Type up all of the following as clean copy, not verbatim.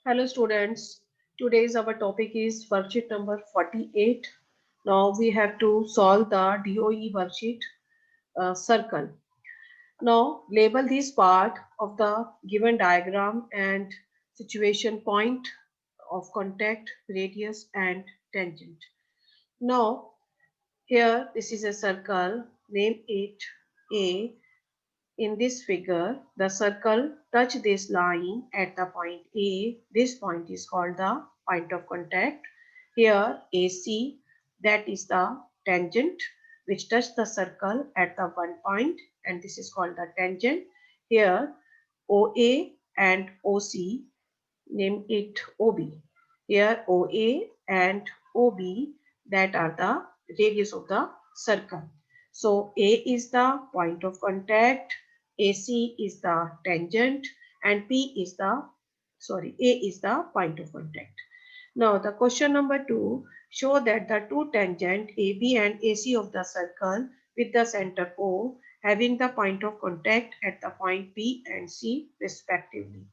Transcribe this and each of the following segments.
Hello students, today's our topic is worksheet number 48. Now we have to solve the DOE worksheet circle. Now label this part of the given diagram and situation point of contact, radius and tangent. Now here this is a circle, name it A. In this figure, the circle touch this line at the point A. This point is called the point of contact. Here AC, that is the tangent which touch the circle at the one point, and this is called the tangent. Here OA and OC, name it OB. Here OA and OB, that are the radius of the circle. So A is the point of contact, AC is the tangent, and A is the point of contact. Now the question number 2, show that the two tangent AB and AC of the circle with the center O having the point of contact at the point B and C respectively.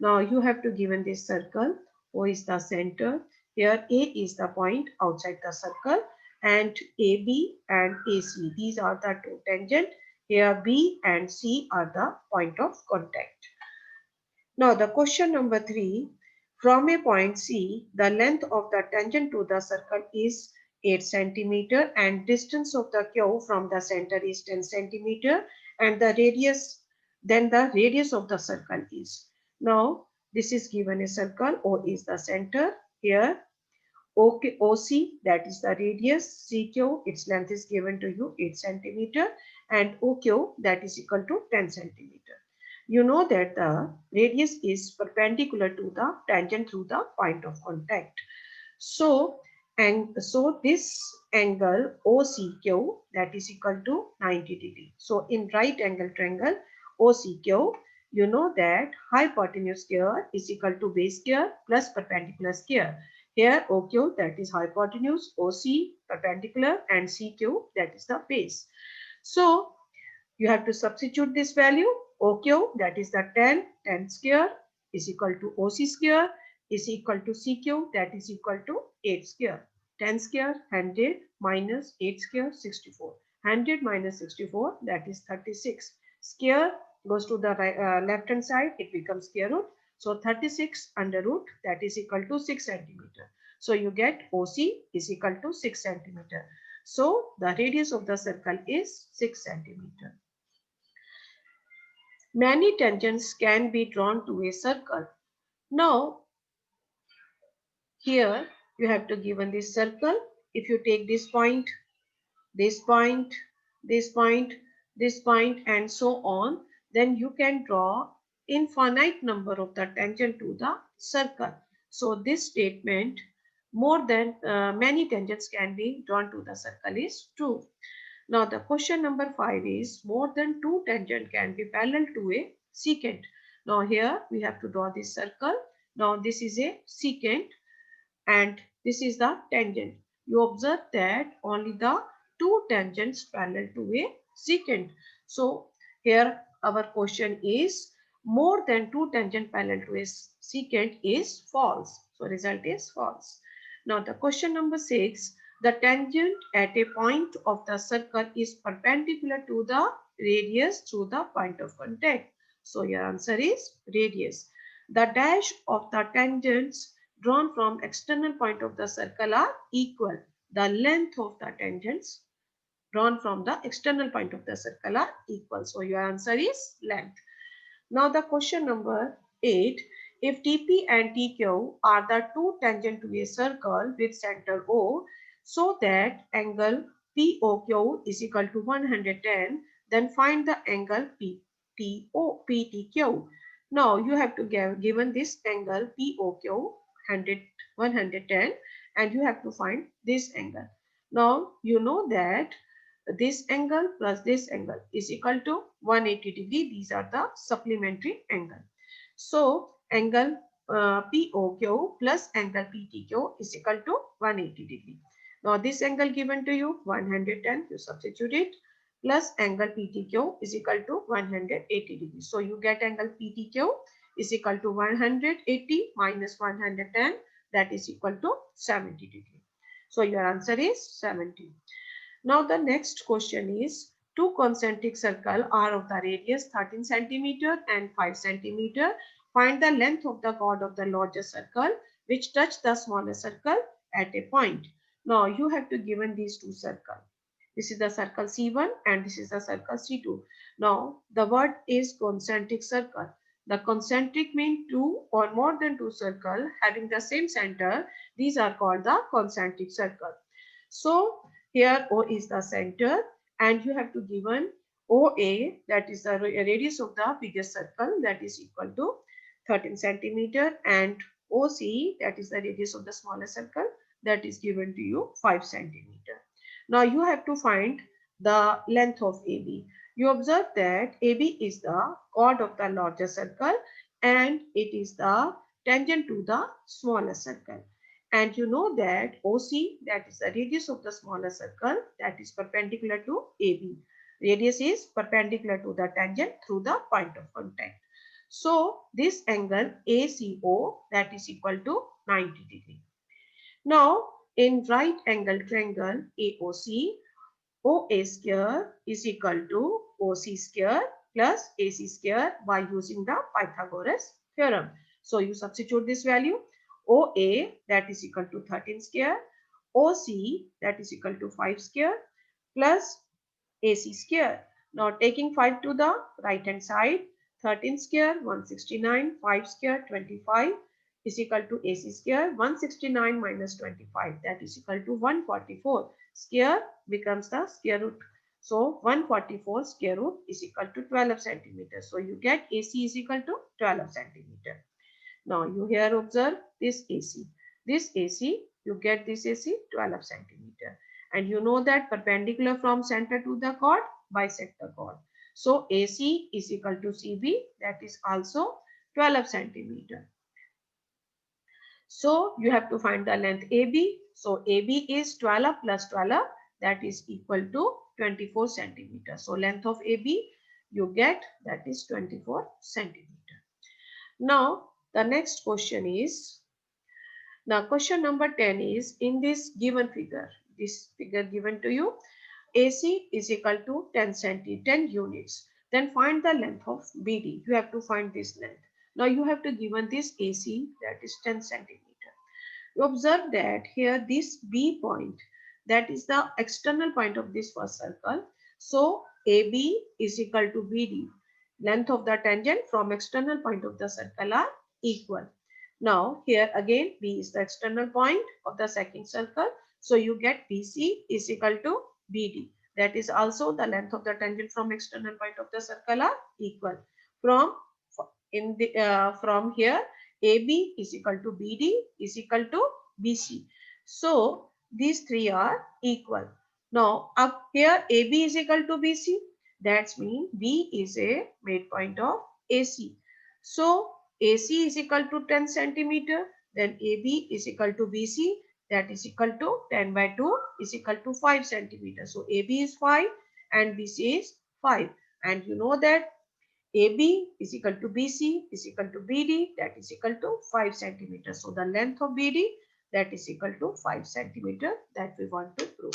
Now you have to given this circle, O is the center, here A is the point outside the circle, and AB and AC, these are the two tangent, here B and C are the point of contact. Now the question number 3, from a point C, the length of the tangent to the circle is 8 centimeter and distance of the Q from the center is 10 centimeter, and the radius of the circle is. Now this is given a circle, O is the center, here OC, that is the radius, CQ, its length is given to you 8 centimeter, and OQ, that is equal to 10 centimeter. You know that the radius is perpendicular to the tangent through the point of contact. So this angle OCQ, that is equal to 90 degree. So in right angle triangle OCQ, you know that hypotenuse square is equal to base square plus perpendicular square. Here OQ, that is hypotenuse, OC perpendicular, and CQ, that is the base. So you have to substitute this value. OQ, that is the 10 square is equal to OC square is equal to CQ, that is equal to 8 square. 10 square 100 minus 8 square 64. 100 minus 64, that is 36. Square goes to the left hand side, it becomes square root. So 36 under root, that is equal to 6 centimeter. So you get OC is equal to 6 centimeter. So the radius of the circle is 6 centimeter. Many tangents can be drawn to a circle. Now, here you have to given this circle. If you take this point, this point, this point, this point, and so on, then you can draw infinite number of the tangent to the circle. So this statement, more than many tangents can be drawn to the circle, is true. Now the question number 5 is, more than two tangent can be parallel to a secant. Now here we have to draw this circle. Now this is a secant and this is the tangent. You observe that only the two tangents parallel to a secant. So here our question is, more than two tangent parallel to a secant is false. So result is false. Now the question number 6, the tangent at a point of the circle is perpendicular to the radius through the point of contact. So your answer is radius. The dash of the tangents drawn from external point of the circle are equal. The length of the tangents drawn from the external point of the circle are equal. So your answer is length. Now the question number 8. If TP and TQ are the two tangent to a circle with center O, so that angle POQ is equal to 110, then find the angle PTQ. Now you have to given this angle POQ 110 and you have to find this angle. Now you know that this angle plus this angle is equal to 180 degree. These are the supplementary angle. So angle POQ plus angle PTQ is equal to 180 degree. Now this angle given to you 110, you substitute it, plus angle PTQ is equal to 180 degree. So you get angle PTQ is equal to 180 minus 110, that is equal to 70 degree. So your answer is 70. Now the next question is, two concentric circles are of the radius 13 centimeter and 5 centimeter. Find the length of the chord of the larger circle which touch the smaller circle at a point. Now you have to given these two circles. This is the circle C1 and this is the circle C2. Now the word is concentric circle. The concentric means two or more than two circles having the same center. These are called the concentric circle. So here O is the center and you have to given OA, that is the radius of the biggest circle, that is equal to 13 centimeter, and OC, that is the radius of the smaller circle, that is given to you 5 centimeter. Now you have to find the length of AB. You observe that AB is the chord of the larger circle and it is the tangent to the smaller circle. And you know that OC, that is the radius of the smaller circle, that is perpendicular to AB. Radius is perpendicular to the tangent through the point of contact. So this angle ACO, that is equal to 90 degree. Now in right angle triangle AOC, OA square is equal to OC square plus AC square by using the Pythagoras theorem. So you substitute this value. OA, that is equal to 13 square, OC, that is equal to 5 square, plus AC square. Now taking 5 to the right hand side, 13 square 169, 5 square 25 is equal to AC square, 169 minus 25, that is equal to 144. Square becomes the square root. So 144 square root is equal to 12 centimeters. So you get AC is equal to 12 centimeter. Now you here observe this AC. This AC, you get this AC 12 centimeter. And you know that perpendicular from center to the chord, bisect the chord. So AC is equal to CB, that is also 12 centimeter. So you have to find the length AB. So AB is 12 plus 12, that is equal to 24 centimeter. So length of AB you get, that is 24 centimeter. Now the next question is, now question number 10 is, in this given figure, this figure given to you, AC is equal to 10 units. Then find the length of BD. You have to find this length. Now you have to given this AC, that is 10 centimeter. You observe that here this B point, that is the external point of this first circle. So AB is equal to BD. Length of the tangent from external point of the circle are equal. Now here again B is the external point of the second circle. So you get BC is equal to BD. That is also the length of the tangent from external point of the circle are equal. From here AB is equal to BD is equal to BC. So these three are equal. Now up here AB is equal to BC. That means B is a midpoint of AC. So AC is equal to 10 centimeter. Then AB is equal to BC. That is equal to 10 by 2 is equal to 5 centimeter. So AB is 5 and BC is 5. And you know that AB is equal to BC is equal to BD, that is equal to 5 centimeters. So the length of BD, that is equal to 5 centimeter, that we want to prove.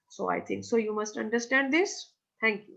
So I think so you must understand this. Thank you.